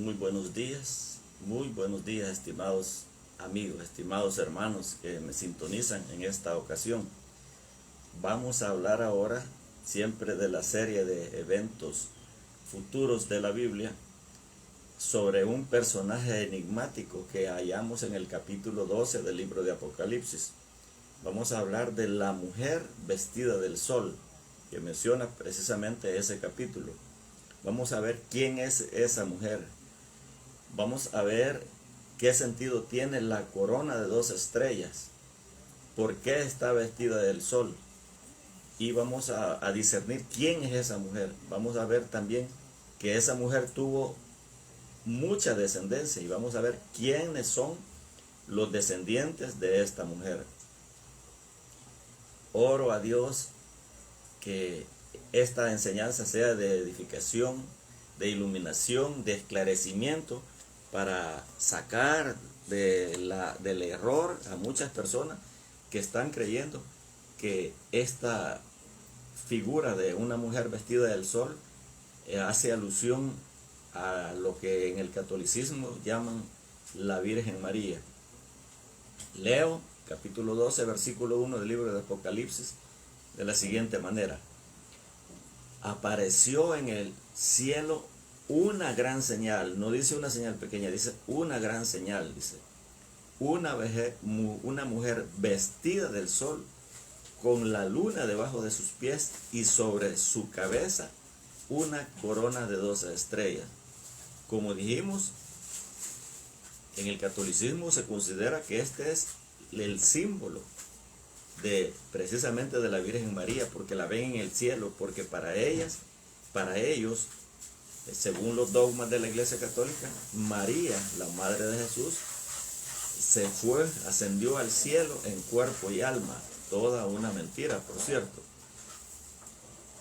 muy buenos días, estimados amigos, estimados hermanos que me sintonizan en esta ocasión. Vamos a hablar ahora siempre de la serie de eventos futuros de la Biblia sobre un personaje enigmático que hallamos en el capítulo 12 del libro de Apocalipsis. Vamos a hablar de la mujer vestida del sol, que menciona precisamente ese capítulo. Vamos a ver quién es esa mujer. Vamos a ver qué sentido tiene la corona de 2 estrellas. ¿Por qué está vestida del sol? Y vamos a discernir quién es esa mujer. Vamos a ver también que esa mujer tuvo mucha descendencia. Y vamos a ver quiénes son los descendientes de esta mujer. Oro a Dios que esta enseñanza sea de edificación, de iluminación, de esclarecimiento, para sacar del error a muchas personas que están creyendo que esta figura de una mujer vestida del sol hace alusión a lo que en el catolicismo llaman la Virgen María. Leo capítulo 12, versículo 1 del libro de Apocalipsis de la siguiente manera: apareció en el cielo una gran señal. No dice una señal pequeña, dice una gran señal. Dice una mujer vestida del sol, con la luna debajo de sus pies y sobre su cabeza una corona de 12 estrellas. Como dijimos, en el catolicismo se considera que este es el símbolo precisamente de la Virgen María, porque la ven en el cielo, porque para ellos, según los dogmas de la Iglesia Católica, María, la Madre de Jesús, ascendió al cielo en cuerpo y alma. Toda una mentira, por cierto.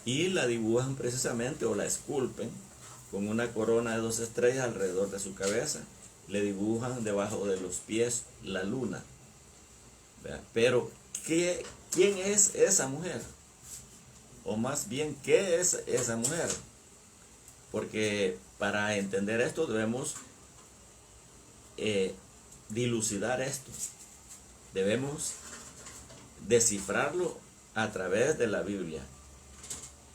Y la dibujan precisamente, o la esculpen, con una corona de 2 estrellas alrededor de su cabeza. Le dibujan debajo de los pies la luna. Pero, ¿quién es esa mujer? O más bien, ¿qué es esa mujer? Porque para entender esto debemos dilucidar esto. Debemos descifrarlo a través de la Biblia.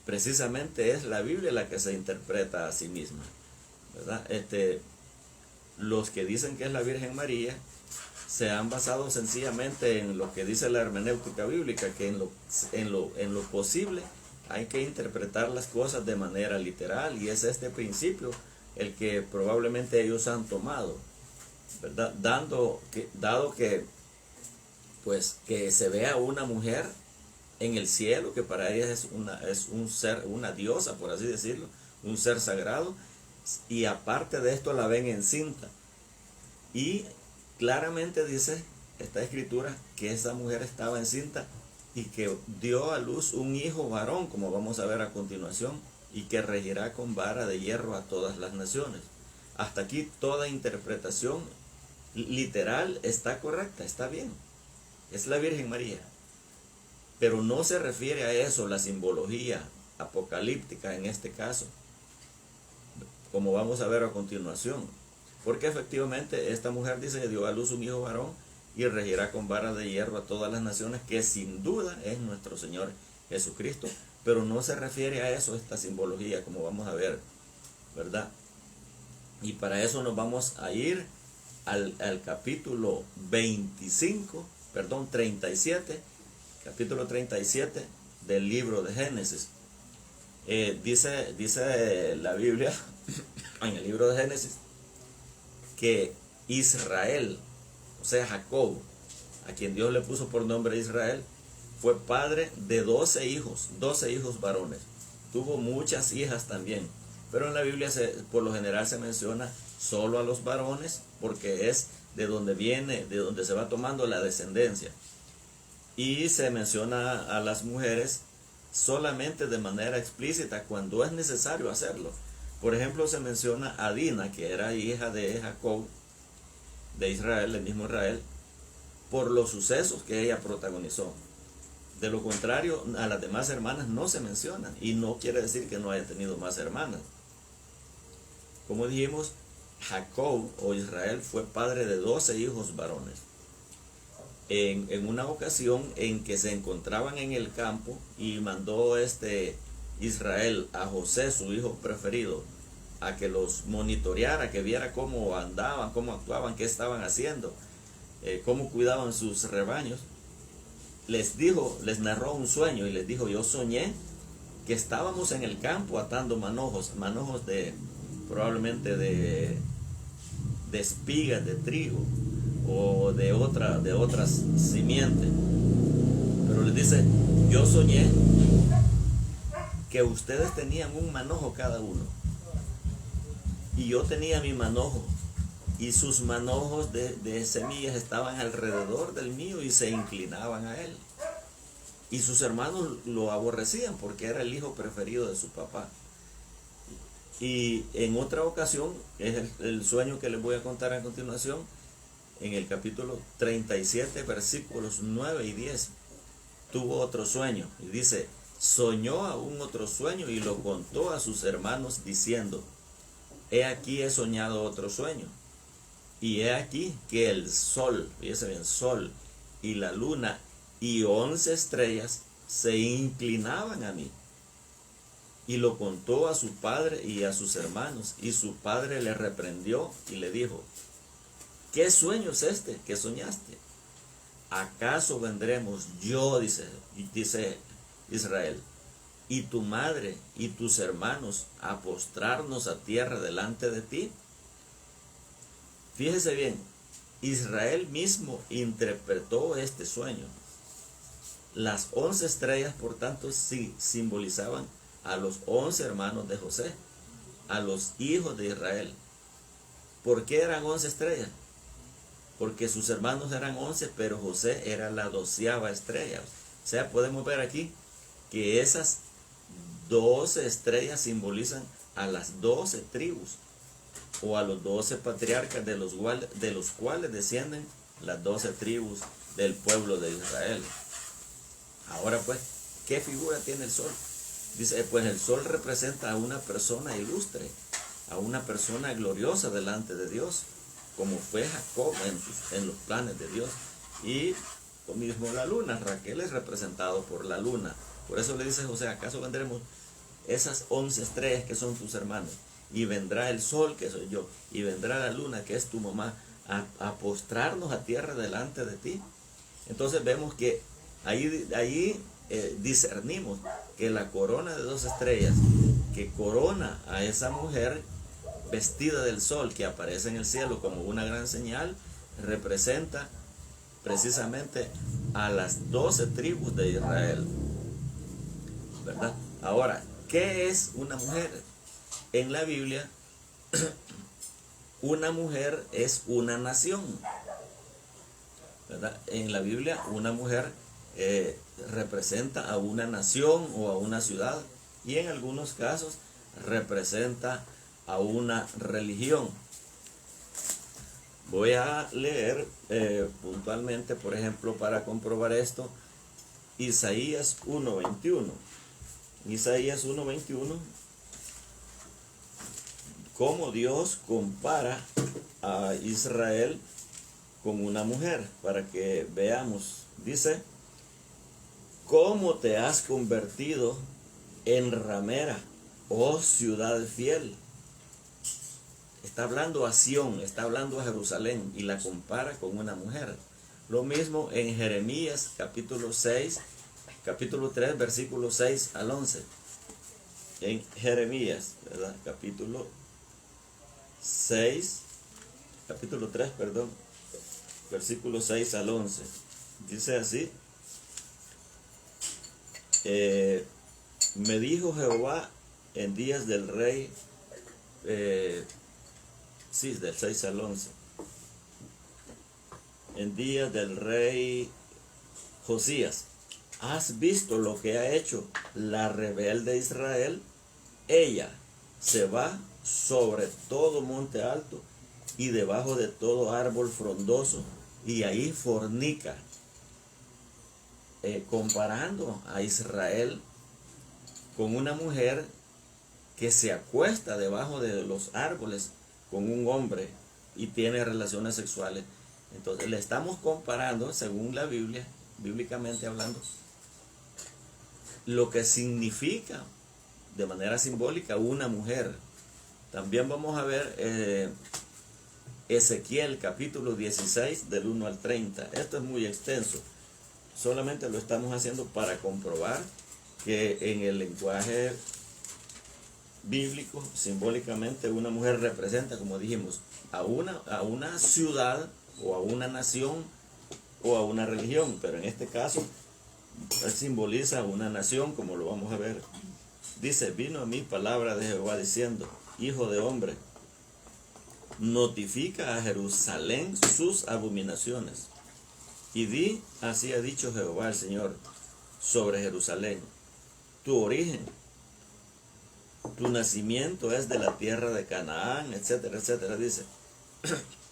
Precisamente es la Biblia la que se interpreta a sí misma, ¿verdad? Los que dicen que es la Virgen María se han basado sencillamente en lo que dice la hermenéutica bíblica, que en lo posible hay que interpretar las cosas de manera literal, y es este principio el que probablemente ellos han tomado, ¿verdad? Dado que que se vea una mujer en el cielo, que para ellas es un ser, una diosa, por así decirlo, un ser sagrado, y aparte de esto la ven encinta. Y claramente dice esta escritura que esa mujer estaba encinta y que dio a luz un hijo varón, como vamos a ver a continuación, y que regirá con vara de hierro a todas las naciones. Hasta aquí toda interpretación literal está correcta, está bien. Es la Virgen María. Pero no se refiere a eso la simbología apocalíptica en este caso, como vamos a ver a continuación. Porque efectivamente esta mujer dice que dio a luz un hijo varón y regirá con vara de hierro a todas las naciones, que sin duda es nuestro Señor Jesucristo. Pero no se refiere a eso esta simbología, como vamos a ver, ¿verdad? Y para eso nos vamos a ir al capítulo 37, capítulo 37 del libro de Génesis. Dice la Biblia en el libro de Génesis que Israel, o sea Jacob, a quien Dios le puso por nombre Israel, fue padre de 12 hijos varones. Tuvo muchas hijas también, pero en la Biblia por lo general se menciona solo a los varones, porque es de donde se va tomando la descendencia. Y se menciona a las mujeres solamente de manera explícita cuando es necesario hacerlo. Por ejemplo, se menciona a Dina, que era hija de Jacob, de Israel, el mismo Israel, por los sucesos que ella protagonizó. De lo contrario, a las demás hermanas no se mencionan, y no quiere decir que no haya tenido más hermanas. Como dijimos, Jacob o Israel fue padre de 12 hijos varones. En una ocasión en que se encontraban en el campo y mandó Israel a José, su hijo preferido, a que los monitoreara, que viera cómo andaban, cómo actuaban, qué estaban haciendo, cómo cuidaban sus rebaños, les narró un sueño y les dijo: yo soñé que estábamos en el campo atando manojos probablemente de espigas de trigo o de otras simientes. Pero les dice: yo soñé que ustedes tenían un manojo cada uno, y yo tenía mi manojo, y sus manojos de semillas estaban alrededor del mío y se inclinaban a él. Y sus hermanos lo aborrecían porque era el hijo preferido de su papá. Y en otra ocasión, es el sueño que les voy a contar a continuación, en el capítulo 37, versículos 9 y 10, tuvo otro sueño. Y dice: soñó aún otro sueño y lo contó a sus hermanos diciendo: he aquí he soñado otro sueño. Y he aquí que el sol, fíjese bien, sol y la luna y 11 estrellas se inclinaban a mí. Y lo contó a su padre y a sus hermanos, y su padre le reprendió y le dijo: ¿qué sueño es este que soñaste? ¿Acaso vendremos yo, dice Israel, y tu madre y tus hermanos a postrarnos a tierra delante de ti? Fíjese bien, Israel mismo interpretó este sueño. Las 11 estrellas, por tanto, sí simbolizaban a los 11 hermanos de José, a los hijos de Israel. ¿Por qué eran 11 estrellas? Porque sus hermanos eran 11, pero José era la 12ª estrella. O sea, podemos ver aquí que esas 12 estrellas simbolizan a las 12 tribus, o a los 12 patriarcas de los cuales descienden las 12 tribus del pueblo de Israel. Ahora pues, ¿qué figura tiene el sol? Dice, pues el sol representa a una persona ilustre, a una persona gloriosa delante de Dios, como fue Jacob en los planes de Dios. Y lo mismo la luna, Raquel es representado por la luna. Por eso le dice José: ¿acaso vendremos esas 11 estrellas que son tus hermanos? Y vendrá el sol, que soy yo, y vendrá la luna, que es tu mamá, a postrarnos a tierra delante de ti. Entonces vemos que ahí discernimos que la corona de 2 estrellas que corona a esa mujer vestida del sol que aparece en el cielo como una gran señal, representa precisamente a las 12 tribus de Israel, ¿verdad? Ahora, ¿qué es una mujer? En la Biblia, una mujer es una nación, ¿verdad? En la Biblia, una mujer representa a una nación o a una ciudad, y en algunos casos representa a una religión. Voy a leer puntualmente, por ejemplo, para comprobar esto, Isaías 1:21. Isaías 1:21, cómo Dios compara a Israel con una mujer, para que veamos. Dice: ¿cómo te has convertido en ramera, oh ciudad fiel? Está hablando a Sión, está hablando a Jerusalén, y la compara con una mujer. Lo mismo en Jeremías capítulo 3, versículos 6 al 11. En Jeremías, ¿verdad? Capítulo 3, versículos 6 al 11. Dice así: me dijo Jehová en días del rey, del 6 al 11, en días del rey Josías: ¿has visto lo que ha hecho la rebelde Israel? Ella se va sobre todo monte alto y debajo de todo árbol frondoso, y ahí fornica. Comparando a Israel con una mujer que se acuesta debajo de los árboles con un hombre y tiene relaciones sexuales, entonces le estamos comparando, según la Biblia, bíblicamente hablando, lo que significa de manera simbólica una mujer. También vamos a ver Ezequiel capítulo 16 del 1 al 30. Esto es muy extenso. Solamente lo estamos haciendo para comprobar que en el lenguaje bíblico, simbólicamente, una mujer representa, como dijimos, a una ciudad o a una nación o a una religión, pero en este caso simboliza a una nación, como lo vamos a ver. Dice: vino a mí palabra de Jehová diciendo: hijo de hombre, notifica a Jerusalén sus abominaciones, y di: así ha dicho Jehová el Señor sobre Jerusalén, tu origen, tu nacimiento es de la tierra de Canaán, etcétera, etcétera. Dice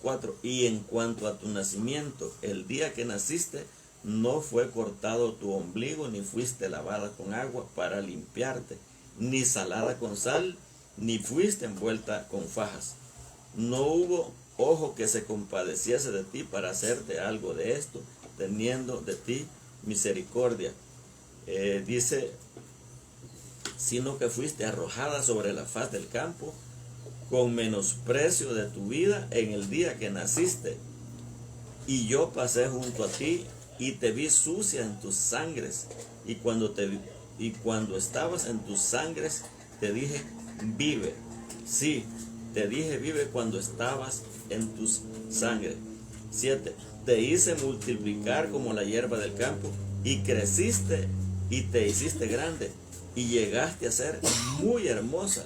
4: y en cuanto a tu nacimiento, el día que naciste, no fue cortado tu ombligo, ni fuiste lavada con agua para limpiarte, ni salada con sal, ni fuiste envuelta con fajas. No hubo ojo que se compadeciese de ti para hacerte algo de esto, teniendo de ti misericordia. Dice: sino que fuiste arrojada sobre la faz del campo, con menosprecio de tu vida en el día que naciste. Y yo pasé junto a ti y te vi sucia en tus sangres. Y cuando estabas en tus sangres, te dije: vive. Sí, te dije: vive cuando estabas en tus sangres. 7: te hice multiplicar como la hierba del campo, y creciste y te hiciste grande, y llegaste a ser muy hermosa.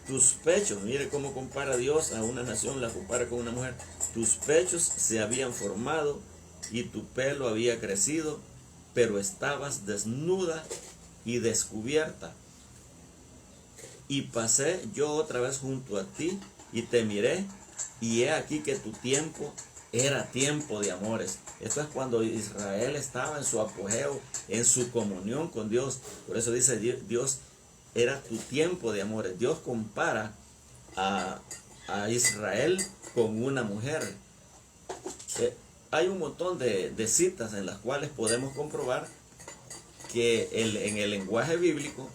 Tus pechos, mire cómo compara Dios a una nación, la compara con una mujer. Tus pechos se habían formado y tu pelo había crecido, pero estabas desnuda y descubierta. Y pasé yo otra vez junto a ti y te miré, y he aquí que tu tiempo era tiempo de amores. Esto es cuando Israel estaba en su apogeo, en su comunión con Dios. Por eso dice Dios: era tu tiempo de amores. Dios compara a Israel con una mujer. Hay un montón de citas en las cuales podemos comprobar que en el lenguaje bíblico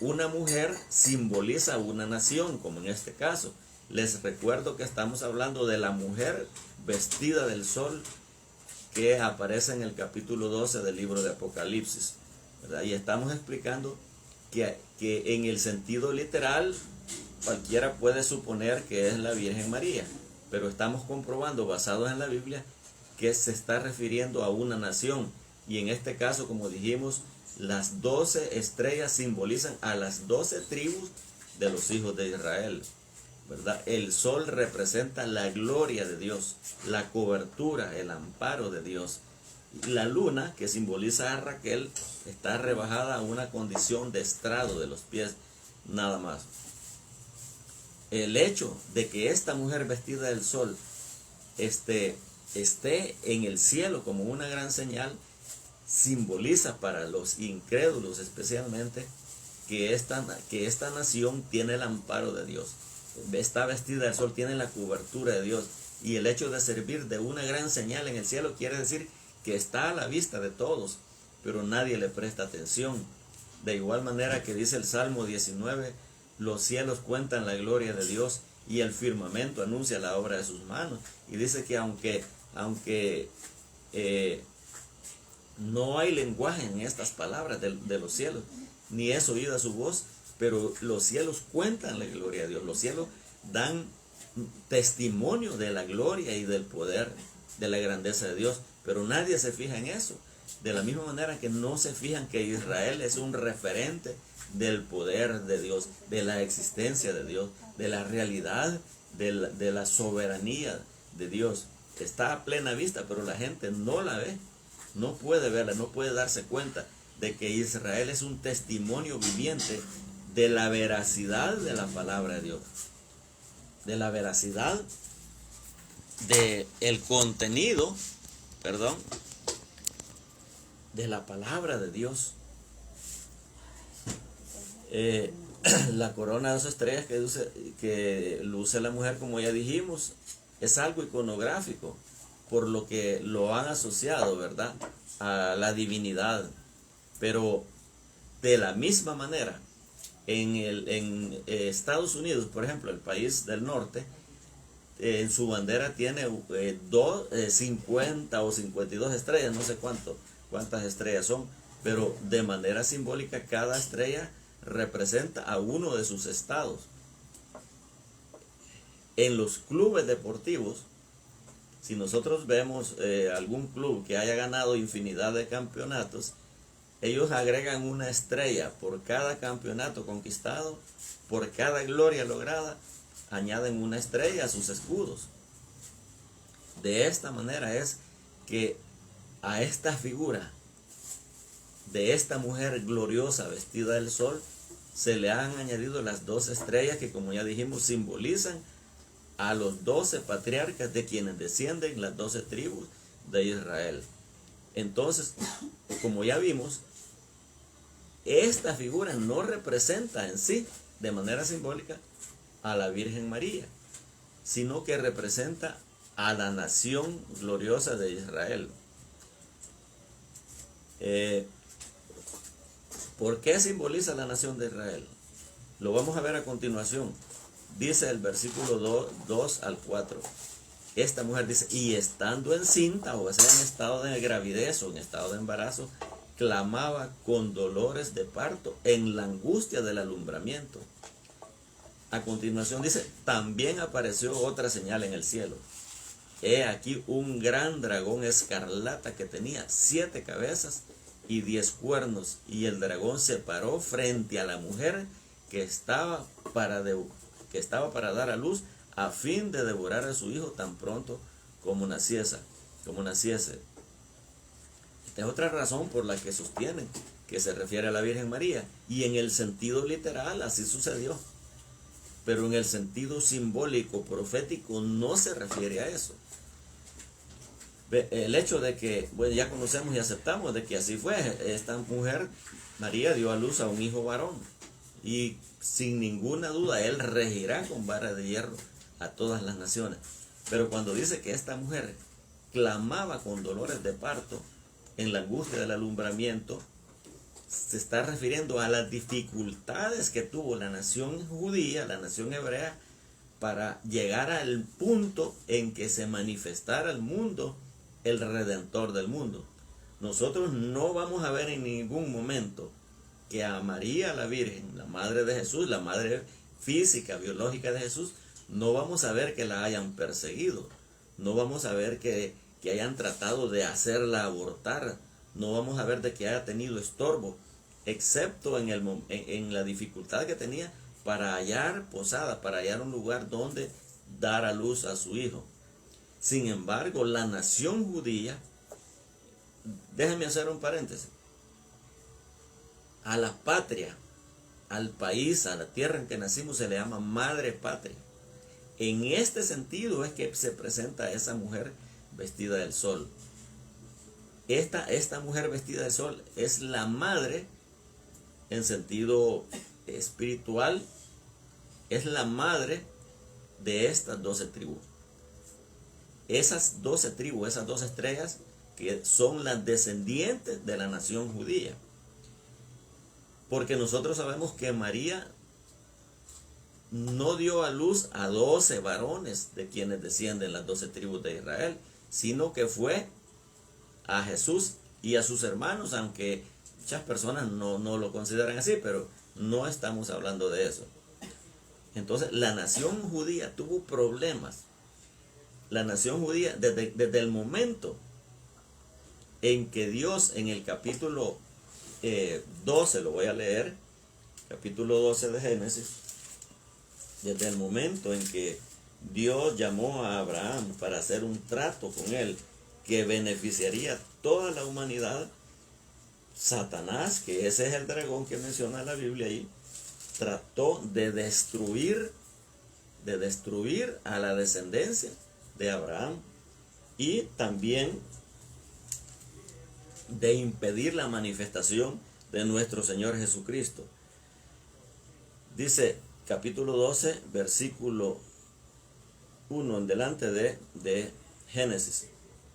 una mujer simboliza una nación, como en este caso. Les recuerdo que estamos hablando de la mujer vestida del sol, que aparece en el capítulo 12 del libro de Apocalipsis, ¿verdad? Y estamos explicando que en el sentido literal cualquiera puede suponer que es la Virgen María, pero estamos comprobando, basados en la Biblia, que se está refiriendo a una nación. Y en este caso, como dijimos, las 12 estrellas simbolizan a las 12 tribus de los hijos de Israel, ¿verdad? El sol representa la gloria de Dios, la cobertura, el amparo de Dios. La luna, que simboliza a Raquel, está rebajada a una condición de estrado de los pies, nada más. El hecho de que esta mujer vestida del sol esté en el cielo como una gran señal, simboliza para los incrédulos especialmente que esta nación tiene el amparo de Dios. Está vestida del sol, tiene la cobertura de Dios, y el hecho de servir de una gran señal en el cielo quiere decir que está a la vista de todos, pero nadie le presta atención. De igual manera que dice el Salmo 19: los cielos cuentan la gloria de Dios, y el firmamento anuncia la obra de sus manos. Y dice que aunque no hay lenguaje en estas palabras de los cielos, ni es oída su voz, pero los cielos cuentan la gloria de Dios. Los cielos dan testimonio de la gloria y del poder, de la grandeza de Dios, pero nadie se fija en eso. De la misma manera que no se fijan que Israel es un referente del poder de Dios, de la existencia de Dios, de la realidad, de la soberanía de Dios. Está a plena vista, pero la gente no la ve, no puede verla, no puede darse cuenta de que Israel es un testimonio viviente de la veracidad de la palabra de Dios, de la veracidad del contenido, de la palabra de Dios. La corona de 2 estrellas que luce la mujer, como ya dijimos, es algo iconográfico, por lo que lo han asociado, ¿verdad?, a la divinidad. Pero de la misma manera, en Estados Unidos, por ejemplo, el país del norte, en su bandera tiene 50 o 52 estrellas, no sé cuántas estrellas son, pero de manera simbólica cada estrella representa a uno de sus estados. En los clubes deportivos, si nosotros vemos algún club que haya ganado infinidad de campeonatos, ellos agregan una estrella por cada campeonato conquistado, por cada gloria lograda, añaden una estrella a sus escudos. De esta manera es que a esta figura de esta mujer gloriosa vestida del sol se le han añadido las 2 estrellas que, como ya dijimos, simbolizan a los 12 patriarcas de quienes descienden las 12 tribus de Israel. Entonces, como ya vimos, esta figura no representa en sí, de manera simbólica, a la Virgen María, sino que representa a la nación gloriosa de Israel. ¿Por qué simboliza la nación de Israel? Lo vamos a ver a continuación. Dice el versículo 2 al 4. Esta mujer dice, y estando encinta, o sea, en estado de gravidez o en estado de embarazo, clamaba con dolores de parto en la angustia del alumbramiento. A continuación dice, también apareció otra señal en el cielo. He aquí un gran dragón escarlata que tenía 7 cabezas y 10 cuernos, y el dragón se paró frente a la mujer que estaba para dar a luz, a fin de devorar a su hijo tan pronto como naciese. Esta es otra razón por la que sostienen que se refiere a la Virgen María, y en el sentido literal así sucedió, pero en el sentido simbólico, profético, no se refiere a eso. El hecho de que, bueno, ya conocemos y aceptamos de que así fue, esta mujer, María, dio a luz a un hijo varón, y sin ninguna duda él regirá con vara de hierro a todas las naciones. Pero cuando dice que esta mujer clamaba con dolores de parto en la angustia del alumbramiento, se está refiriendo a las dificultades que tuvo la nación judía, la nación hebrea, para llegar al punto en que se manifestara al mundo el Redentor del mundo. Nosotros no vamos a ver en ningún momento que a María la Virgen, la madre de Jesús, la madre física, biológica de Jesús, no vamos a ver que la hayan perseguido, no vamos a ver que hayan tratado de hacerla abortar, no vamos a ver de que haya tenido estorbo, excepto en la dificultad que tenía para hallar posada, para hallar un lugar donde dar a luz a su hijo. Sin embargo, la nación judía, déjenme hacer un paréntesis, a la patria, al país, a la tierra en que nacimos se le llama madre patria. En este sentido es que se presenta esa mujer vestida del sol. Esta mujer vestida del sol es la madre en sentido espiritual, es la madre de estas 12 tribus. Esas 12 tribus, esas 12 estrellas, que son las descendientes de la nación judía. Porque nosotros sabemos que María no dio a luz a 12 varones de quienes descienden las 12 tribus de Israel, sino que fue a Jesús y a sus hermanos, aunque muchas personas no lo consideran así, pero no estamos hablando de eso. Entonces, la nación judía tuvo problemas. La nación judía, desde el momento en que Dios, en el capítulo 12, lo voy a leer, capítulo 12 de Génesis, desde el momento en que Dios llamó a Abraham para hacer un trato con él que beneficiaría a toda la humanidad, Satanás, que ese es el dragón que menciona la Biblia ahí, trató de destruir a la descendencia de Abraham y también de impedir la manifestación de nuestro Señor Jesucristo. Dice capítulo 12, versículo 1 en delante de Génesis.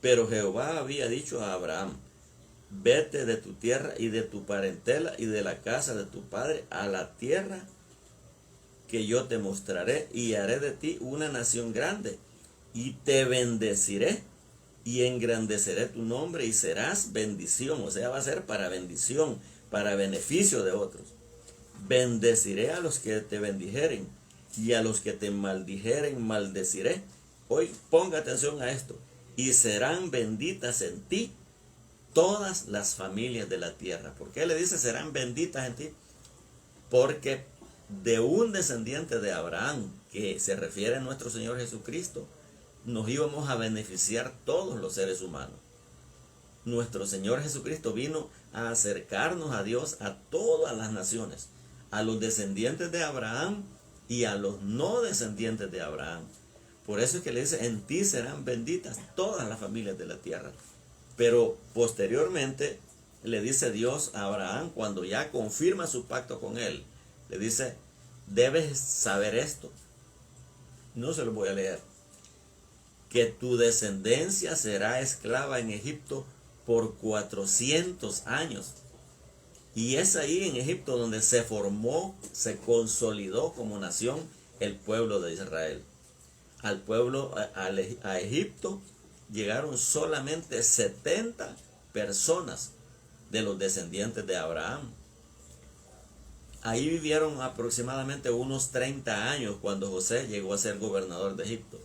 Pero Jehová había dicho a Abraham: vete de tu tierra y de tu parentela y de la casa de tu padre a la tierra que yo te mostraré, y haré de ti una nación grande, y te bendeciré, y engrandeceré tu nombre, y serás bendición. O sea, va a ser para bendición, para beneficio de otros. Bendeciré a los que te bendijeren, y a los que te maldijeren maldeciré. Hoy ponga atención a esto. Y serán benditas en ti todas las familias de la tierra. ¿Por qué le dice serán benditas en ti? Porque de un descendiente de Abraham, que se refiere a nuestro Señor Jesucristo, nos íbamos a beneficiar todos los seres humanos. Nuestro Señor Jesucristo vino a acercarnos a Dios a todas las naciones, a los descendientes de Abraham y a los no descendientes de Abraham. Por eso es que le dice, en ti serán benditas todas las familias de la tierra. Pero posteriormente le dice Dios a Abraham, cuando ya confirma su pacto con él, le dice, debes saber esto. No se lo voy a leer. Que tu descendencia será esclava en Egipto por 400 años. Y es ahí en Egipto donde se formó, se consolidó como nación el pueblo de Israel. A Egipto llegaron solamente 70 personas de los descendientes de Abraham. Ahí vivieron aproximadamente unos 30 años cuando José llegó a ser gobernador de Egipto.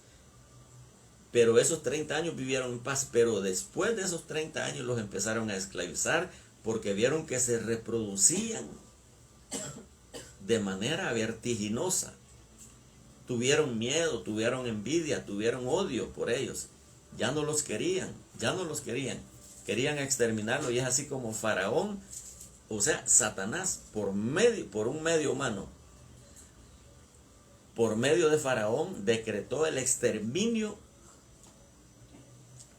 Pero esos 30 años vivieron en paz, pero después de esos 30 años los empezaron a esclavizar porque vieron que se reproducían de manera vertiginosa. Tuvieron miedo, tuvieron envidia, tuvieron odio por ellos. Ya no los querían. Querían exterminarlo, y es así como Faraón, o sea, Satanás, por un medio humano, por medio de Faraón, decretó el exterminio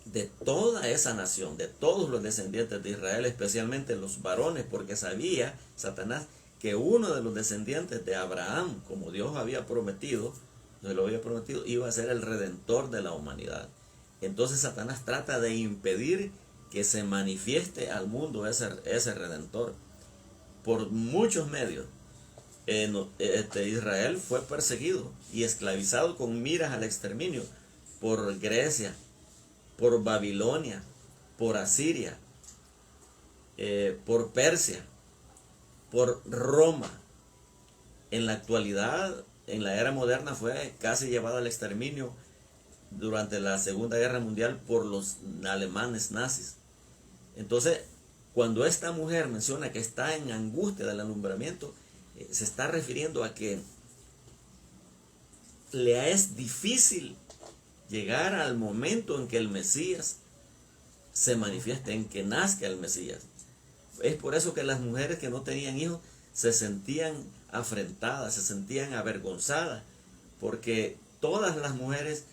de toda esa nación, de todos los descendientes de Israel, especialmente los varones, porque sabía Satanás que uno de los descendientes de Abraham, como Dios había prometido, iba a ser el redentor de la humanidad. Entonces Satanás trata de impedir que se manifieste al mundo ese redentor. Por muchos medios, Israel fue perseguido y esclavizado con miras al exterminio por Grecia, por Babilonia, por Asiria, por Persia, por Roma. En la actualidad, en la era moderna, fue casi llevado al exterminio durante la Segunda Guerra Mundial por los alemanes nazis. Entonces, cuando esta mujer menciona que está en angustia del alumbramiento, se está refiriendo a que le es difícil llegar al momento en que el Mesías se manifieste, en que nazca el Mesías. Es por eso que las mujeres que no tenían hijos se sentían afrentadas, se sentían avergonzadas, porque todas las mujeres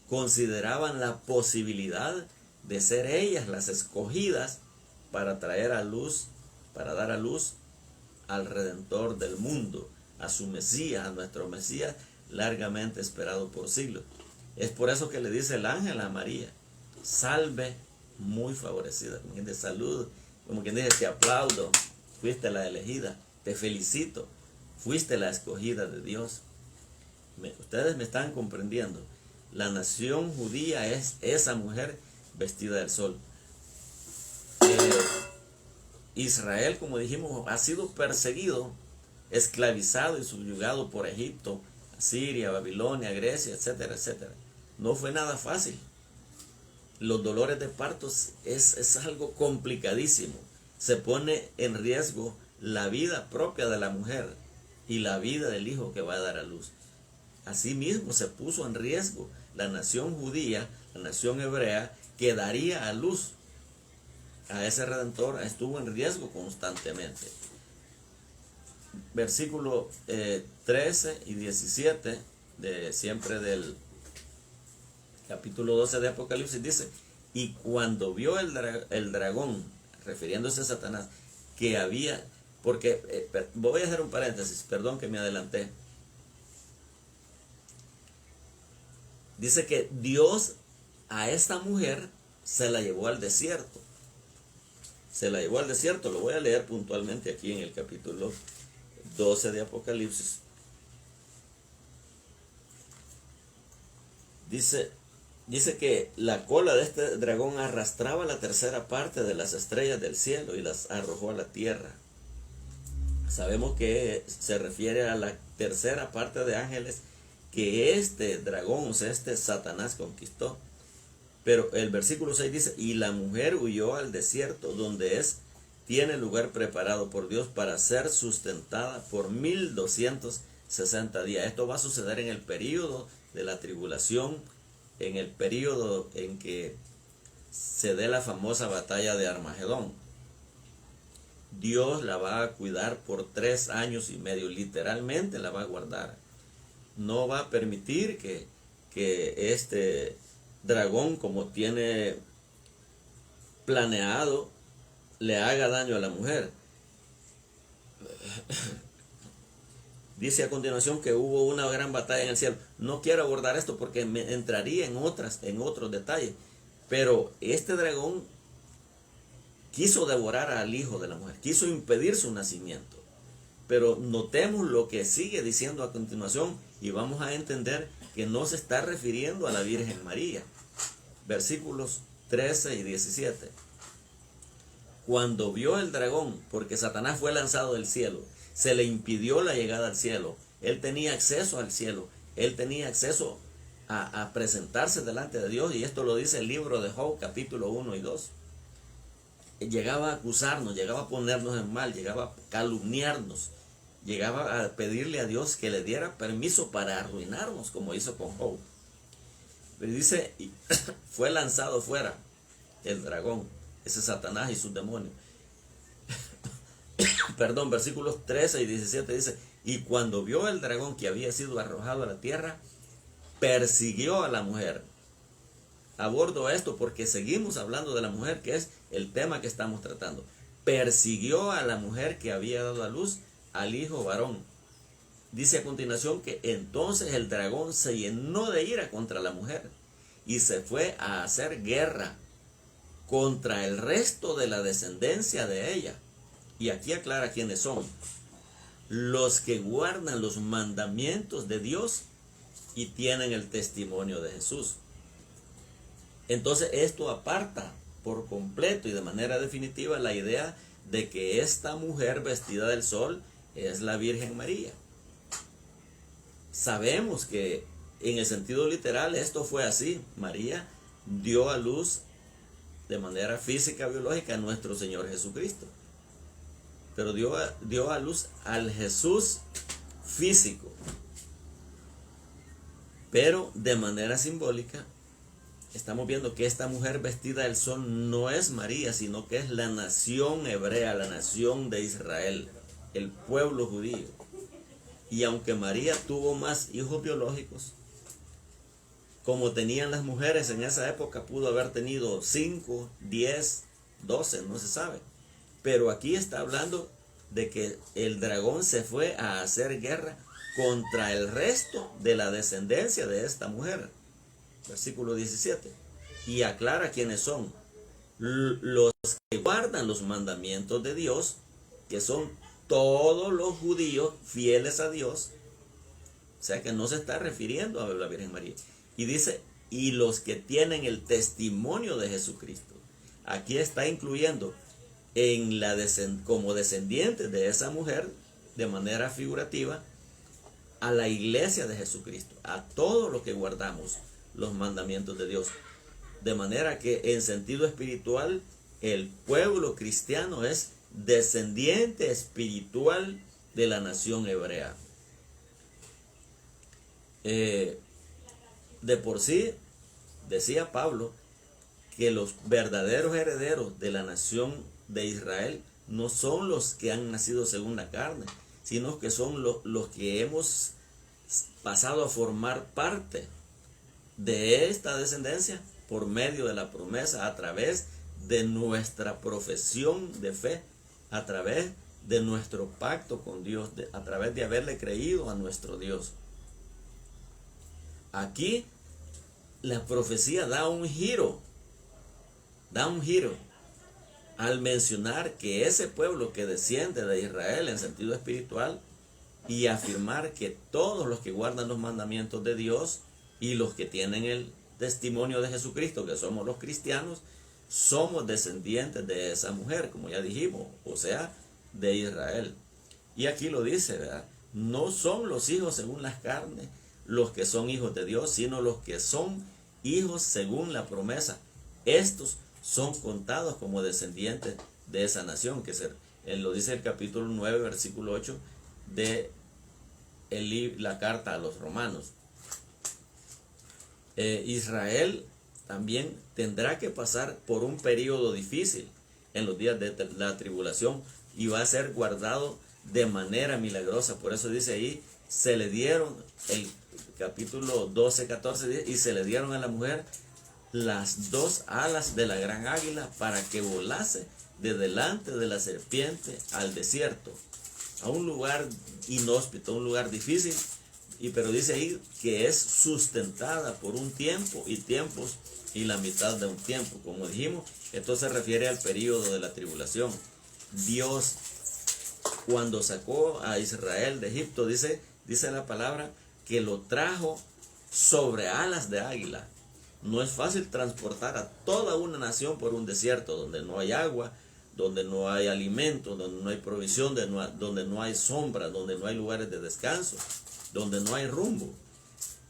consideraban la posibilidad de ser ellas las escogidas para traer a luz, para dar a luz al Redentor del mundo, a su Mesías, a nuestro Mesías largamente esperado por siglos. Es por eso que le dice el ángel a María, salve muy favorecida, como quien te saluda, como quien dice, te aplaudo, fuiste la elegida, te felicito, fuiste la escogida de Dios. Ustedes me están comprendiendo. La nación judía es esa mujer vestida del sol. Israel, como dijimos, ha sido perseguido, esclavizado y subyugado por Egipto, Siria, Babilonia, Grecia, etcétera, etcétera. No fue nada fácil. Los dolores de partos es algo complicadísimo. Se pone en riesgo la vida propia de la mujer y la vida del hijo que va a dar a luz. Asimismo se puso en riesgo la nación judía, la nación hebrea, que daría a luz a ese Redentor, estuvo en riesgo constantemente. Versículo 13 y 17 siempre del capítulo 12 de Apocalipsis dice, y cuando vio el dragón, refiriéndose a Satanás, que había Porque, voy a hacer un paréntesis, perdón que me adelanté. Dice que Dios a esta mujer se la llevó al desierto. Se la llevó al desierto, lo voy a leer puntualmente aquí en el capítulo 12 de Apocalipsis. Dice que la cola de este dragón arrastraba la tercera parte de las estrellas del cielo y las arrojó a la tierra. Sabemos que se refiere a la tercera parte de ángeles que este dragón, o sea, este Satanás conquistó. Pero el versículo 6 dice, y la mujer huyó al desierto, donde tiene lugar preparado por Dios para ser sustentada por 1260 días. Esto va a suceder en el período de la tribulación, en el período en que se dé la famosa batalla de Armagedón. Dios la va a cuidar por 3 años y medio, literalmente la va a guardar. No va a permitir que este dragón, como tiene planeado, le haga daño a la mujer. Dice a continuación que hubo una gran batalla en el cielo. No quiero abordar esto porque me entraría en otros detalles. Pero este dragón quiso devorar al hijo de la mujer, quiso impedir su nacimiento. Pero notemos lo que sigue diciendo a continuación y vamos a entender que no se está refiriendo a la Virgen María. Versículos 13 y 17. Cuando vio el dragón, porque Satanás fue lanzado del cielo, se le impidió la llegada al cielo. Él tenía acceso al cielo. Él tenía acceso a presentarse delante de Dios. Y esto lo dice el libro de Job, capítulo 1 y 2. Llegaba a acusarnos, llegaba a ponernos en mal, llegaba a calumniarnos. Llegaba a pedirle a Dios que le diera permiso para arruinarnos, como hizo con Job. Pero dice, fue lanzado fuera el dragón, ese Satanás y sus demonios. Perdón, versículos 13 y 17 dice, y cuando vio el dragón que había sido arrojado a la tierra, persiguió a la mujer. Abordo esto porque seguimos hablando de la mujer, que es el tema que estamos tratando. Persiguió a la mujer que había dado a luz al hijo varón. Dice a continuación que entonces el dragón se llenó de ira contra la mujer y se fue a hacer guerra contra el resto de la descendencia de ella. Y aquí aclara quiénes son: los que guardan los mandamientos de Dios y tienen el testimonio de Jesús. Entonces esto aparta por completo y de manera definitiva la idea de que esta mujer vestida del sol es la Virgen María. Sabemos que en el sentido literal esto fue así. María dio a luz de manera física, biológica, a nuestro Señor Jesucristo. Pero dio a luz al Jesús físico. Pero de manera simbólica, estamos viendo que esta mujer vestida del sol no es María, sino que es la nación hebrea, la nación de Israel, el pueblo judío. Y aunque María tuvo más hijos biológicos, como tenían las mujeres en esa época, pudo haber tenido 5, 10, 12, no se sabe. Pero aquí está hablando de que el dragón se fue a hacer guerra contra el resto de la descendencia de esta mujer. Versículo 17. Y aclara quiénes son: los que guardan los mandamientos de Dios, que son todos los judíos fieles a Dios. O sea que no se está refiriendo a la Virgen María. Y dice, y los que tienen el testimonio de Jesucristo. Aquí está incluyendo como descendientes de esa mujer, de manera figurativa, a la iglesia de Jesucristo, a todos los que guardamos los mandamientos de Dios. De manera que en sentido espiritual, el pueblo cristiano es descendiente espiritual de la nación hebrea. De por sí, decía Pablo, que los verdaderos herederos de la nación de Israel no son los que han nacido según la carne, sino que son los que hemos pasado a formar parte de esta descendencia por medio de la promesa, a través de nuestra profesión de fe, a través de nuestro pacto con Dios, a través de haberle creído a nuestro Dios. Aquí la profecía da un giro al mencionar que ese pueblo que desciende de Israel en sentido espiritual, y afirmar que todos los que guardan los mandamientos de Dios y los que tienen el testimonio de Jesucristo, que somos los cristianos, somos descendientes de esa mujer, como ya dijimos, o sea, de Israel. Y aquí lo dice, ¿verdad? No son los hijos según las carnes los que son hijos de Dios, sino los que son hijos según la promesa. Estos son contados como descendientes de esa nación, que lo dice el capítulo 9, versículo 8 de la carta a los romanos. Israel también tendrá que pasar por un periodo difícil en los días de la tribulación y va a ser guardado de manera milagrosa. Por eso dice ahí, se le dieron, el capítulo 12, 14, y se le dieron a la mujer las dos alas de la gran águila para que volase de delante de la serpiente al desierto, a un lugar inhóspito, un lugar difícil, pero dice ahí que es sustentada por un tiempo y tiempos y la mitad de un tiempo. Como dijimos, esto se refiere al periodo de la tribulación. Dios, cuando sacó a Israel de Egipto, dice la palabra que lo trajo sobre alas de águila. No es fácil transportar a toda una nación por un desierto donde no hay agua, donde no hay alimento, donde no hay provisión, donde no hay sombra, donde no hay lugares de descanso, donde no hay rumbo.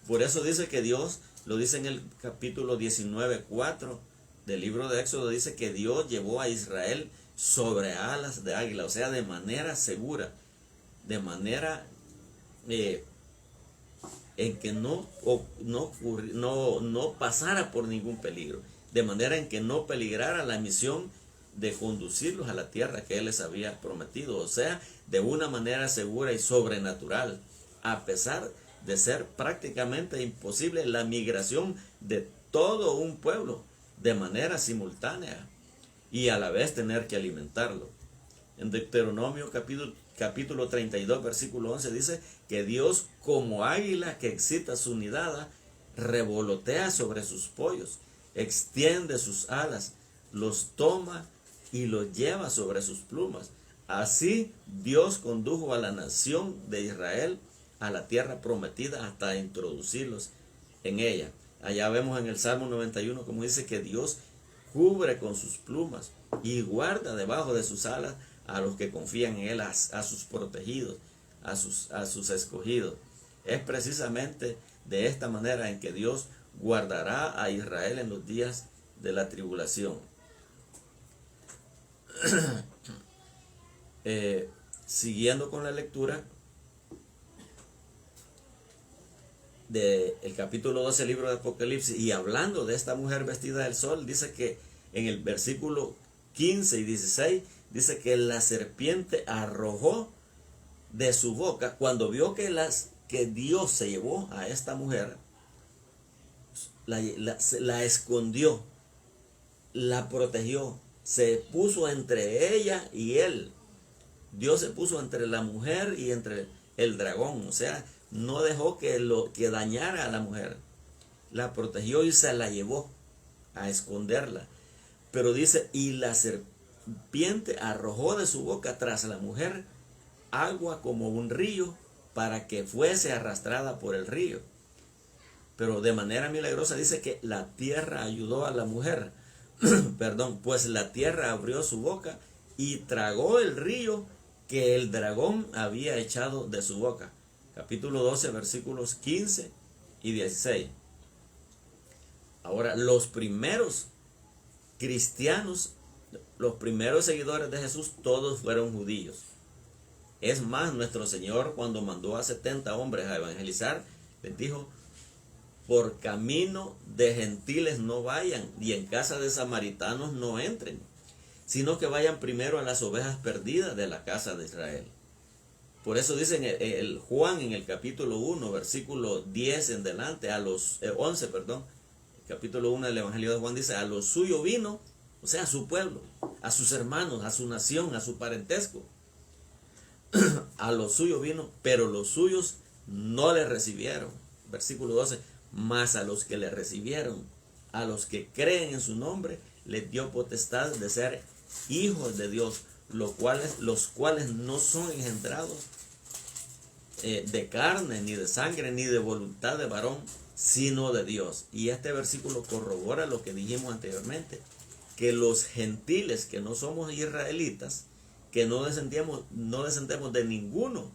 Por eso dice que Dios, lo dice en el capítulo 19, 4 del libro de Éxodo, dice que Dios llevó a Israel sobre alas de águila, o sea, de manera segura, de manera en que no pasara por ningún peligro, de manera en que no peligrara la misión de conducirlos a la tierra que Él les había prometido, o sea, de una manera segura y sobrenatural, a pesar de ser prácticamente imposible la migración de todo un pueblo de manera simultánea y a la vez tener que alimentarlo. En Deuteronomio capítulo 32, versículo 11 dice que Dios, como águila que excita su nidada, revolotea sobre sus pollos, extiende sus alas, los toma y los lleva sobre sus plumas. Así Dios condujo a la nación de Israel a la tierra prometida hasta introducirlos en ella. Allá vemos en el Salmo 91 como dice que Dios cubre con sus plumas y guarda debajo de sus alas a los que confían en Él, a sus protegidos, a sus escogidos. Es precisamente de esta manera en que Dios guardará a Israel en los días de la tribulación. Siguiendo con la lectura del capítulo 12 del libro de Apocalipsis, y hablando de esta mujer vestida del sol, dice que en el versículo 15 y 16 dice que la serpiente arrojó de su boca, cuando vio que Dios se llevó a esta mujer, la escondió, la protegió, se puso entre ella y él. Dios se puso entre la mujer y entre el dragón, o sea, no dejó que dañara a la mujer, la protegió y se la llevó a esconderla. Pero dice, y la serpiente arrojó de su boca tras la mujer agua como un río para que fuese arrastrada por el río. Pero de manera milagrosa dice que la tierra ayudó a la mujer. Perdón, pues la tierra abrió su boca y tragó el río que el dragón había echado de su boca. Capítulo 12, versículos 15 y 16. Ahora, los primeros cristianos, los primeros seguidores de Jesús, todos fueron judíos. Es más, nuestro Señor, cuando mandó a 70 hombres a evangelizar, les dijo: por camino de gentiles no vayan, y en casa de samaritanos no entren, sino que vayan primero a las ovejas perdidas de la casa de Israel. Por eso dicen el Juan en el capítulo 1, versículo 10 en delante, a los 11, perdón, capítulo 1 del Evangelio de Juan dice: a lo suyo vino, o sea, a su pueblo, a sus hermanos, a su nación, a su parentesco. a los suyos vino, pero los suyos no le recibieron. Versículo 12, mas a los que le recibieron, a los que creen en su nombre, les dio potestad de ser hijos de Dios, los cuales no son engendrados de carne, ni de sangre, ni de voluntad de varón, sino de Dios. Y este versículo corrobora lo que dijimos anteriormente, que los gentiles que no somos israelitas, que no descendemos de ninguno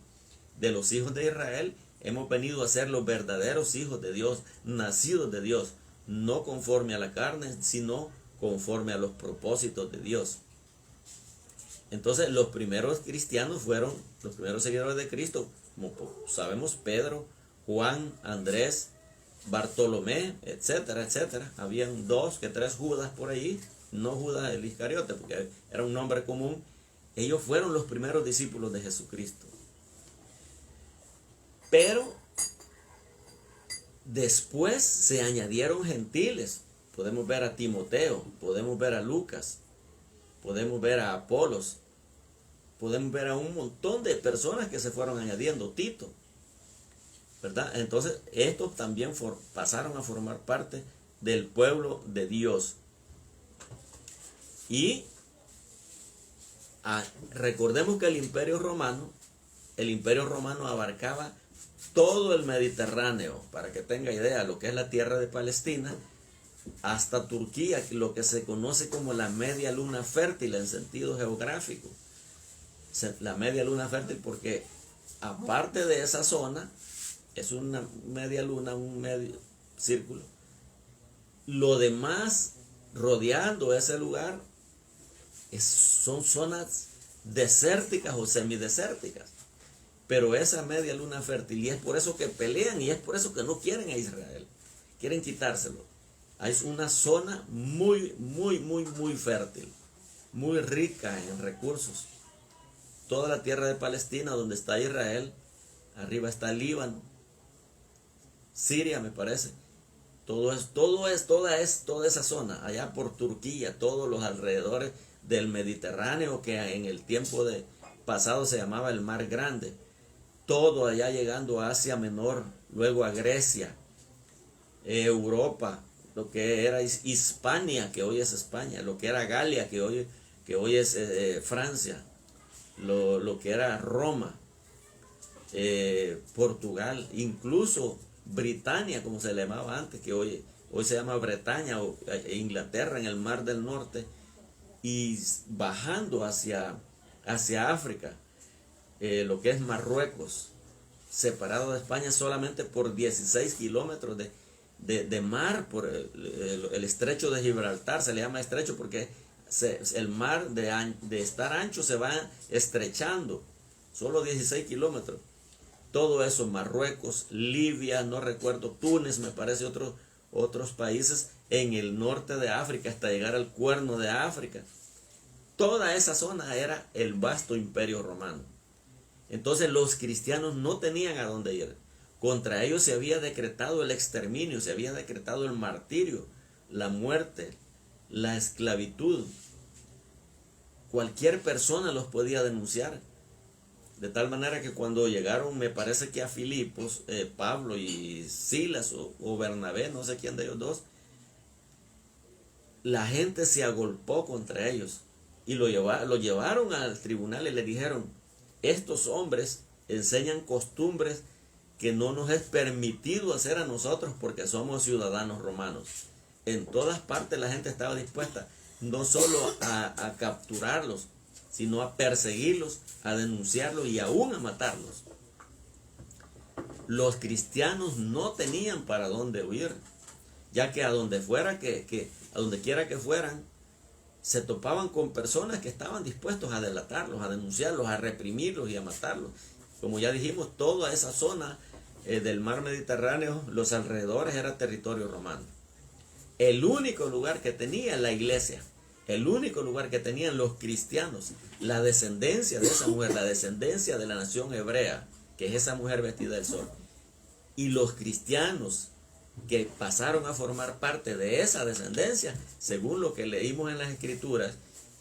de los hijos de Israel, hemos venido a ser los verdaderos hijos de Dios, nacidos de Dios, no conforme a la carne, sino conforme a los propósitos de Dios. Entonces los primeros cristianos fueron los primeros seguidores de Cristo, como sabemos, Pedro, Juan, Andrés, Bartolomé, etcétera, etcétera. Habían 2 que 3 Judas por ahí, no Judas el Iscariote, porque era un nombre común. Ellos fueron los primeros discípulos de Jesucristo. Pero después se añadieron gentiles. Podemos ver a Timoteo, podemos ver a Lucas, podemos ver a Apolos, podemos ver a un montón de personas que se fueron añadiendo, Tito, ¿verdad? Entonces estos también pasaron a formar parte del pueblo de Dios. Y recordemos que el Imperio Romano abarcaba todo el Mediterráneo, para que tenga idea, lo que es la tierra de Palestina, hasta Turquía, lo que se conoce como la media luna fértil en sentido geográfico. La media luna fértil porque aparte de esa zona, es una media luna, un medio círculo. Lo demás rodeando ese lugar son zonas desérticas o semidesérticas. Pero esa media luna fértil, y es por eso que pelean, y es por eso que no quieren a Israel, quieren quitárselo. Es una zona muy fértil, muy rica en recursos. Toda la tierra de Palestina, donde está Israel, arriba está Líbano, Siria, me parece. Toda esa zona, allá por Turquía, todos los alrededores del Mediterráneo, que en el tiempo pasado se llamaba el Mar Grande. Todo allá llegando a Asia Menor, luego a Grecia, Europa, lo que era Hispania, que hoy es España, lo que era Galia, que hoy es Francia, lo que era Roma, Portugal, incluso Britania, como se le llamaba antes, que hoy se llama Bretaña, o Inglaterra en el Mar del Norte, y bajando hacia África, lo que es Marruecos, separado de España solamente por 16 kilómetros de mar, por el estrecho de Gibraltar. Se le llama estrecho porque el mar de estar ancho se va estrechando, solo 16 kilómetros. Todo eso, Marruecos, Libia, no recuerdo, Túnez, me parece, otros países en el norte de África, hasta llegar al Cuerno de África. Toda esa zona era el vasto imperio romano. Entonces los cristianos no tenían a dónde ir. Contra ellos se había decretado el exterminio, se había decretado el martirio, la muerte, la esclavitud. Cualquier persona los podía denunciar. De tal manera que cuando llegaron, me parece que a Filipos, Pablo y Silas o Bernabé, no sé quién de ellos dos, la gente se agolpó contra ellos y lo llevaron al tribunal y le dijeron: estos hombres enseñan costumbres que no nos es permitido hacer a nosotros porque somos ciudadanos romanos. En todas partes la gente estaba dispuesta no solo a capturarlos, sino a perseguirlos, a denunciarlos y aún a matarlos. Los cristianos no tenían para dónde huir, ya que a donde quiera que fueran, se topaban con personas que estaban dispuestos a delatarlos, a denunciarlos, a reprimirlos y a matarlos. Como ya dijimos, toda esa zona del mar Mediterráneo, los alrededores, era territorio romano. El único lugar que tenía la iglesia, el único lugar que tenían los cristianos, la descendencia de esa mujer, la descendencia de la nación hebrea, que es esa mujer vestida del sol, y los cristianos que pasaron a formar parte de esa descendencia, según lo que leímos en las escrituras,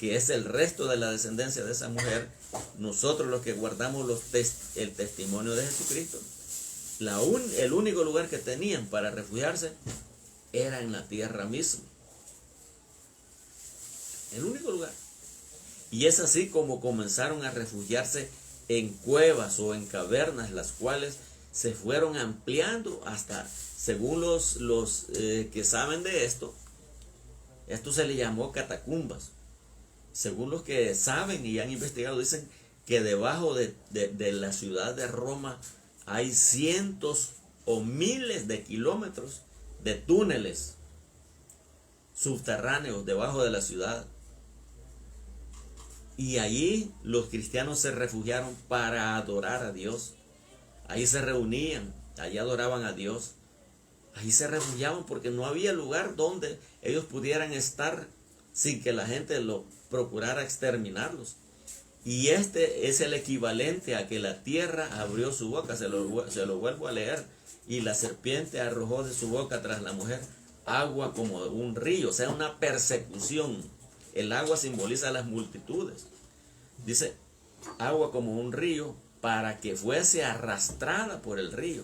que es el resto de la descendencia de esa mujer, nosotros los que guardamos el testimonio de Jesucristo, el único lugar que tenían para refugiarse era en la tierra misma. El único lugar. Y es así como comenzaron a refugiarse en cuevas o en cavernas, las cuales se fueron ampliando hasta, según los que saben de esto se le llamó catacumbas. Según los que saben y han investigado, dicen que debajo de la ciudad de Roma hay cientos o miles de kilómetros de túneles subterráneos debajo de la ciudad. Y allí los cristianos se refugiaron para adorar a Dios. Ahí se reunían, allí adoraban a Dios. Ahí se refugiaban porque no había lugar donde ellos pudieran estar sin que la gente lo procurara exterminarlos. Y este es el equivalente a que la tierra abrió su boca. Se lo vuelvo a leer. Y la serpiente arrojó de su boca tras la mujer agua como un río, o sea, una persecución. El agua simboliza las multitudes. Dice, agua como un río para que fuese arrastrada por el río.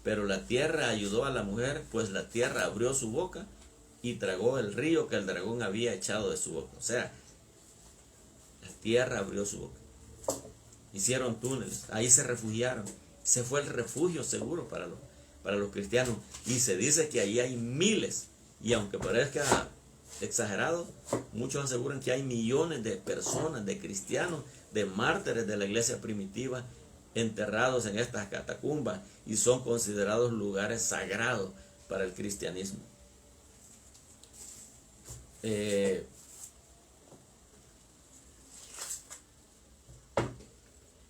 Pero la tierra ayudó a la mujer, pues la tierra abrió su boca y tragó el río que el dragón había echado de su boca. O sea, la tierra abrió su boca. Hicieron túneles, ahí se refugiaron. Ese fue el refugio seguro para los cristianos. Y se dice que ahí hay miles. Y aunque parezca exagerado, muchos aseguran que hay millones de personas, de cristianos, de mártires de la iglesia primitiva, enterrados en estas catacumbas, y son considerados lugares sagrados para el cristianismo.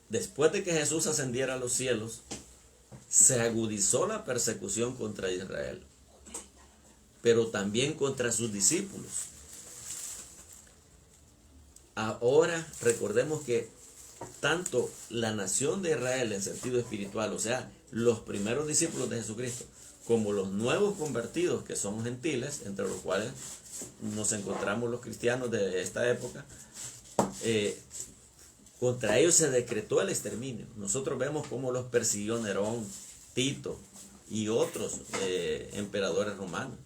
Después de que Jesús ascendiera a los cielos, se agudizó la persecución contra Israel, pero también contra sus discípulos. Ahora recordemos que tanto la nación de Israel en sentido espiritual, o sea, los primeros discípulos de Jesucristo, como los nuevos convertidos, que son gentiles, entre los cuales nos encontramos los cristianos de esta época, contra ellos se decretó el exterminio. Nosotros vemos cómo los persiguió Nerón, Tito y otros emperadores romanos.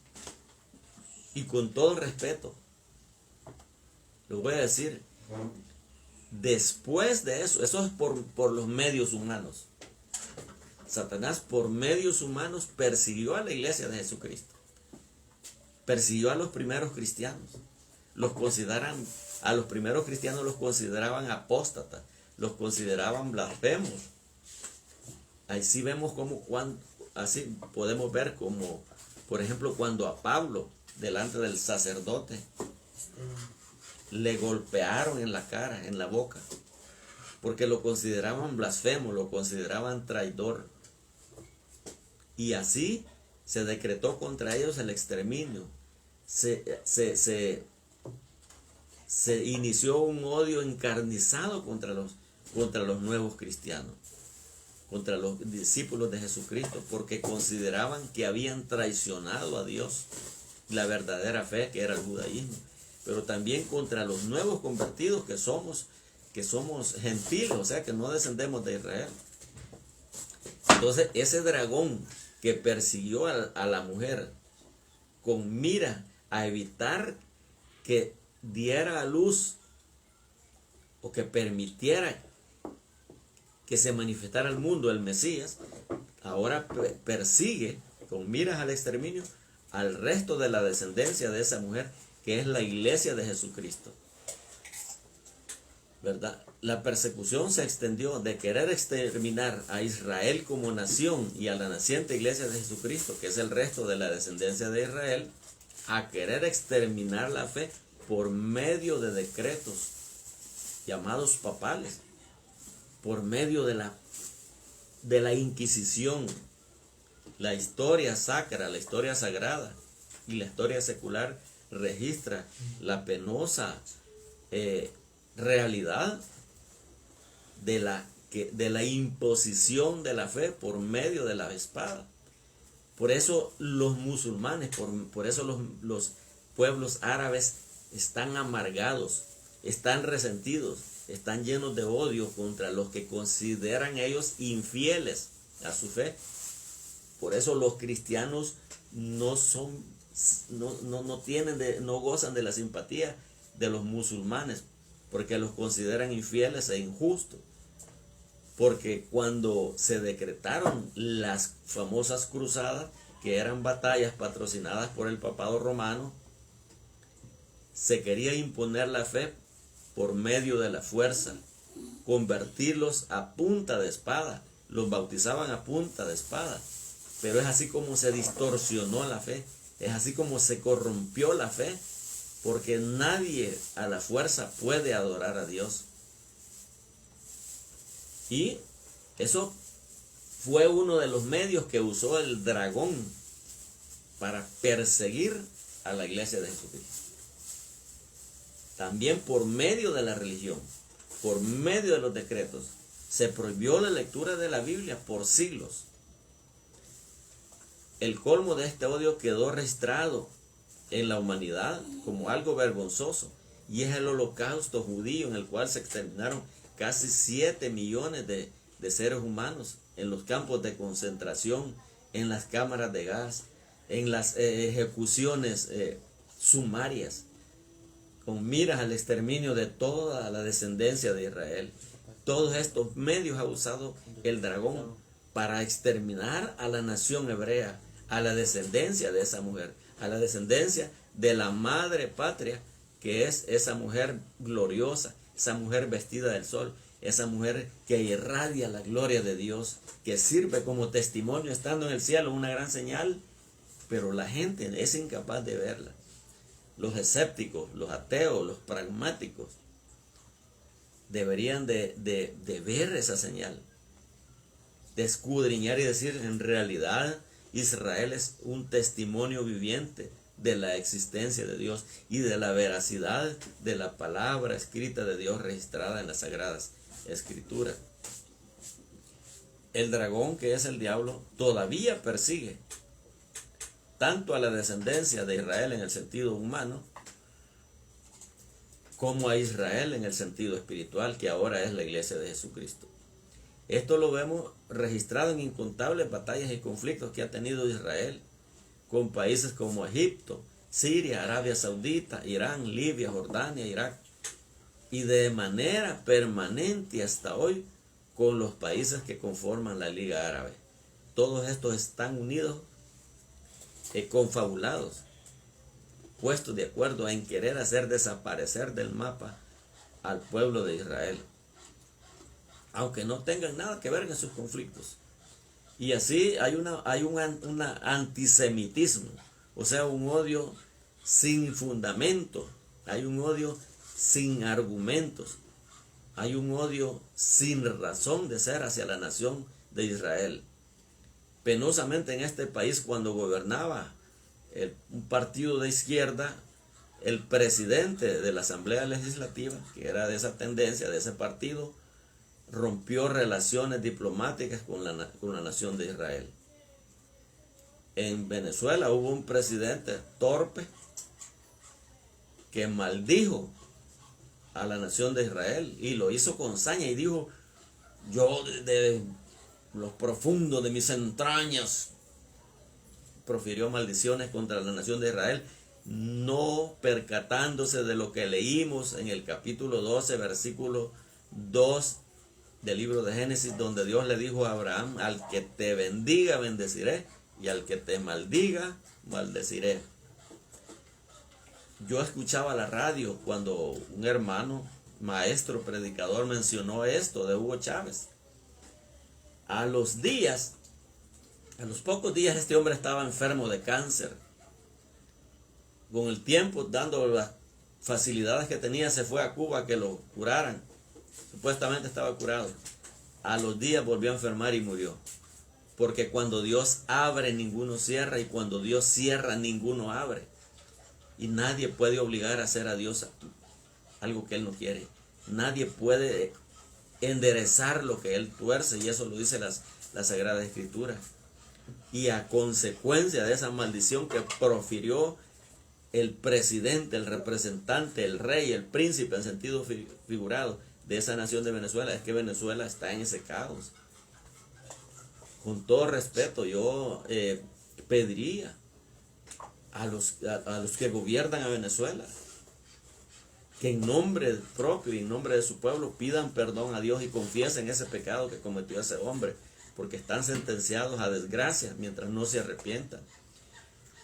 Y con todo el respeto, les voy a decir, después de eso es por los medios humanos. Satanás por medios humanos persiguió a la iglesia de Jesucristo. Persiguió a los primeros cristianos. A los primeros cristianos los consideraban apóstatas, los consideraban blasfemos. Ahí sí vemos así podemos ver como, por ejemplo, cuando a Pablo, delante del sacerdote, le golpearon en la cara, en la boca, porque lo consideraban blasfemo, lo consideraban traidor. Y así se decretó contra ellos el exterminio. Se inició un odio encarnizado contra los nuevos cristianos, contra los discípulos de Jesucristo, porque consideraban que habían traicionado a Dios, la verdadera fe que era el judaísmo, pero también contra los nuevos convertidos que somos gentiles, o sea que no descendemos de Israel. Entonces ese dragón que persiguió a la mujer con mira a evitar que diera a luz o que permitiera que se manifestara al mundo el Mesías, ahora persigue con miras al exterminio al resto de la descendencia de esa mujer, que es la iglesia de Jesucristo. ¿Verdad? La persecución se extendió de querer exterminar a Israel como nación y a la naciente iglesia de Jesucristo, que es el resto de la descendencia de Israel, a querer exterminar la fe por medio de decretos llamados papales, por medio de la Inquisición. La historia sacra, la historia sagrada y la historia secular registra la penosa realidad de la imposición de la fe por medio de la espada. Por eso los musulmanes, por eso los pueblos árabes están amargados, están resentidos, están llenos de odio contra los que consideran ellos infieles a su fe. Por eso los cristianos no gozan de la simpatía de los musulmanes, porque los consideran infieles e injustos. Porque cuando se decretaron las famosas cruzadas, que eran batallas patrocinadas por el papado romano, se quería imponer la fe por medio de la fuerza, convertirlos a punta de espada, los bautizaban a punta de espada. Pero es así como se distorsionó la fe, es así como se corrompió la fe, porque nadie a la fuerza puede adorar a Dios. Y eso fue uno de los medios que usó el dragón para perseguir a la iglesia de Jesucristo. También por medio de la religión, por medio de los decretos, se prohibió la lectura de la Biblia por siglos. El colmo de este odio quedó registrado en la humanidad como algo vergonzoso, y es el holocausto judío, en el cual se exterminaron casi 7 millones de seres humanos en los campos de concentración, en las cámaras de gas, en las ejecuciones sumarias, con miras al exterminio de toda la descendencia de Israel. Todos estos medios ha usado el dragón para exterminar a la nación hebrea, a la descendencia de esa mujer, a la descendencia de la madre patria, que es esa mujer gloriosa, esa mujer vestida del sol, esa mujer que irradia la gloria de Dios, que sirve como testimonio estando en el cielo, una gran señal, pero la gente es incapaz de verla. Los escépticos, los ateos, los pragmáticos deberían de ver esa señal, de escudriñar y decir: en realidad Israel es un testimonio viviente de la existencia de Dios y de la veracidad de la palabra escrita de Dios registrada en las Sagradas Escrituras. El dragón, que es el diablo, todavía persigue tanto a la descendencia de Israel en el sentido humano, como a Israel en el sentido espiritual, que ahora es la iglesia de Jesucristo. Esto lo vemos registrado en incontables batallas y conflictos que ha tenido Israel con países como Egipto, Siria, Arabia Saudita, Irán, Libia, Jordania, Irak, y de manera permanente hasta hoy con los países que conforman la Liga Árabe. Todos estos están unidos, confabulados, puestos de acuerdo en querer hacer desaparecer del mapa al pueblo de Israel, aunque no tengan nada que ver en sus conflictos. Y así hay un antisemitismo, o sea, un odio sin fundamento, hay un odio sin argumentos, hay un odio sin razón de ser hacia la nación de Israel. Penosamente en este país, cuando gobernaba un partido de izquierda, el presidente de la Asamblea Legislativa, que era de esa tendencia, de ese partido, rompió relaciones diplomáticas con la nación de Israel. En Venezuela hubo un presidente torpe que maldijo a la nación de Israel, y lo hizo con saña, y dijo: yo de los profundos de mis entrañas profirió maldiciones contra la nación de Israel, no percatándose de lo que leímos en el capítulo 12, versículo 2 del libro de Génesis, donde Dios le dijo a Abraham: al que te bendiga bendeciré, y al que te maldiga maldeciré. Yo escuchaba la radio cuando un hermano, maestro, predicador, mencionó esto de Hugo Chávez. A los pocos días, este hombre estaba enfermo de cáncer. Con el tiempo, dando las facilidades que tenía, se fue a Cuba a que lo curaran. Supuestamente estaba curado. A los días volvió a enfermar y murió. Porque cuando Dios abre, ninguno cierra, y cuando Dios cierra, ninguno abre. Y nadie puede obligar a hacer a Dios algo que Él no quiere. Nadie puede enderezar lo que Él tuerce, y eso lo dice la Sagrada Escritura. Y a consecuencia de esa maldición que profirió el presidente, el representante, el rey, el príncipe en sentido figurado de esa nación de Venezuela, es que Venezuela está en ese caos. Con todo respeto, yo pediría a los que gobiernan a Venezuela que en nombre propio y en nombre de su pueblo pidan perdón a Dios y confiesen ese pecado que cometió ese hombre, porque están sentenciados a desgracia mientras no se arrepientan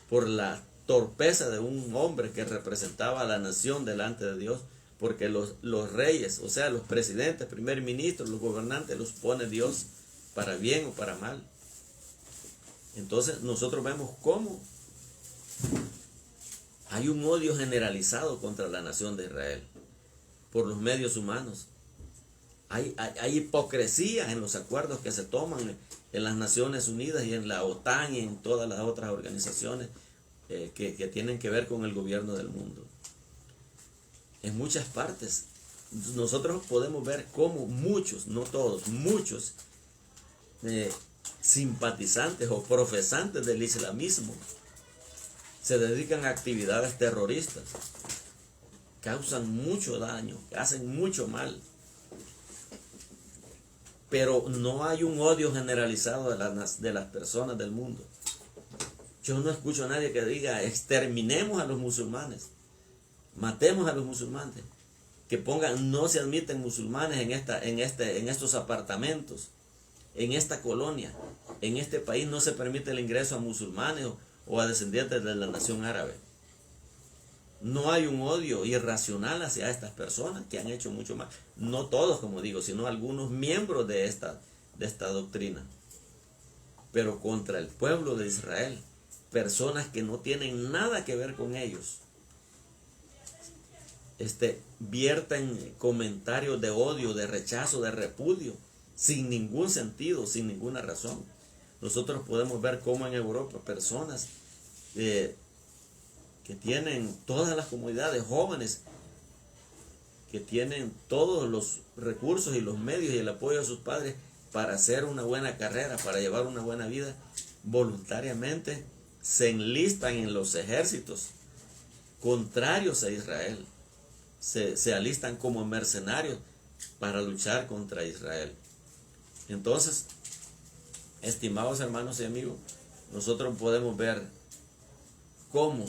por la torpeza de un hombre que representaba a la nación delante de Dios, porque los reyes, o sea, los presidentes, primer ministro, los gobernantes, los pone Dios para bien o para mal. Entonces nosotros vemos cómo hay un odio generalizado contra la nación de Israel por los medios humanos. Hay hipocresía en los acuerdos que se toman en las Naciones Unidas y en la OTAN y en todas las otras organizaciones que tienen que ver con el gobierno del mundo. En muchas partes nosotros podemos ver cómo muchos, no todos, muchos simpatizantes o profesantes del islamismo se dedican a actividades terroristas, causan mucho daño, hacen mucho mal, pero no hay un odio generalizado de las personas del mundo. Yo no escucho a nadie que diga exterminemos a los musulmanes, matemos a los musulmanes, que pongan no se admiten musulmanes en estos apartamentos, en esta colonia, en este país no se permite el ingreso a musulmanes o a descendientes de la nación árabe. No hay un odio irracional hacia estas personas que han hecho mucho mal. No todos, como digo, sino algunos miembros de esta doctrina. Pero contra el pueblo de Israel, personas que no tienen nada que ver con ellos, vierten comentarios de odio, de rechazo, de repudio, sin ningún sentido, sin ninguna razón. Nosotros podemos ver cómo en Europa personas que tienen todas las comunidades jóvenes, que tienen todos los recursos y los medios y el apoyo de sus padres para hacer una buena carrera, para llevar una buena vida, voluntariamente se enlistan en los ejércitos contrarios a Israel, se alistan como mercenarios para luchar contra Israel. Entonces, estimados hermanos y amigos, nosotros podemos ver cómo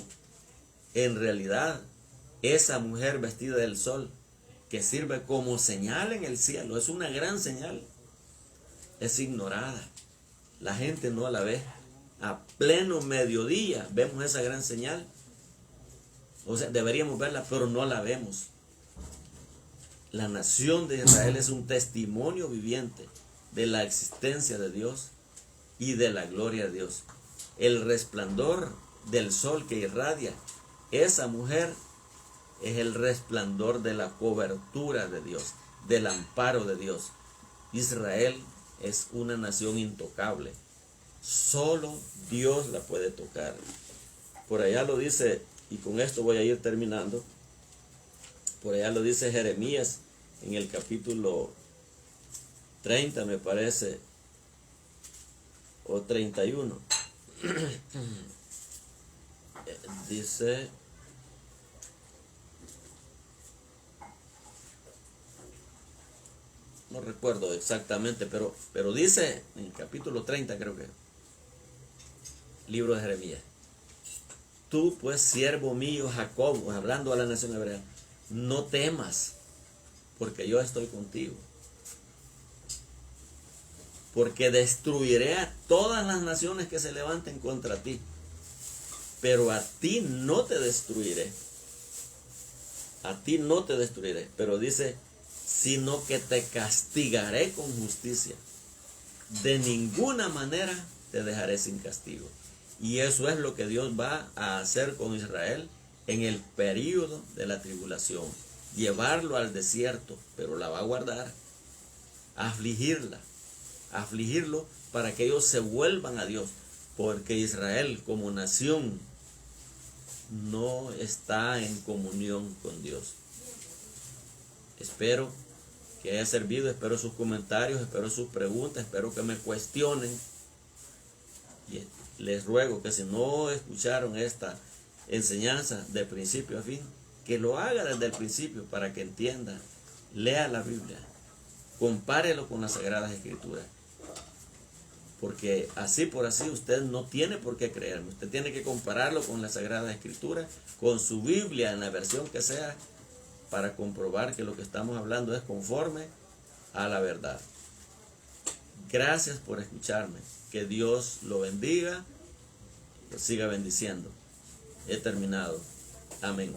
en realidad esa mujer vestida del sol, que sirve como señal en el cielo, es una gran señal, es ignorada. La gente no la ve. A pleno mediodía vemos esa gran señal. O sea, deberíamos verla, pero no la vemos. La nación de Israel es un testimonio viviente de la existencia de Dios y de la gloria de Dios. El resplandor del sol que irradia esa mujer es el resplandor de la cobertura de Dios, del amparo de Dios. Israel es una nación intocable. Solo Dios la puede tocar. Por allá lo dice, y con esto voy a ir terminando, por allá lo dice Jeremías en el capítulo 30, me parece, o 31. Dice, no recuerdo exactamente, pero dice en el capítulo 30, creo que, libro de Jeremías: tú pues, siervo mío Jacob, hablando a la nación hebrea, no temas, porque yo estoy contigo. Porque destruiré a todas las naciones que se levanten contra ti, pero a ti no te destruiré. A ti no te destruiré. Pero dice, sino que te castigaré con justicia. De ninguna manera te dejaré sin castigo. Y eso es lo que Dios va a hacer con Israel en el período de la tribulación. Llevarlo al desierto, pero la va a guardar. Afligirlo para que ellos se vuelvan a Dios. Porque Israel como nación no está en comunión con Dios. Espero que haya servido, espero sus comentarios, espero sus preguntas, espero que me cuestionen. Y les ruego que si no escucharon esta enseñanza de principio a fin, que lo haga desde el principio para que entienda, lea la Biblia, compárelo con las Sagradas Escrituras. Porque así por así usted no tiene por qué creerme. Usted tiene que compararlo con la Sagrada Escritura, con su Biblia en la versión que sea, para comprobar que lo que estamos hablando es conforme a la verdad. Gracias por escucharme. Que Dios lo bendiga, lo siga bendiciendo. He terminado. Amén.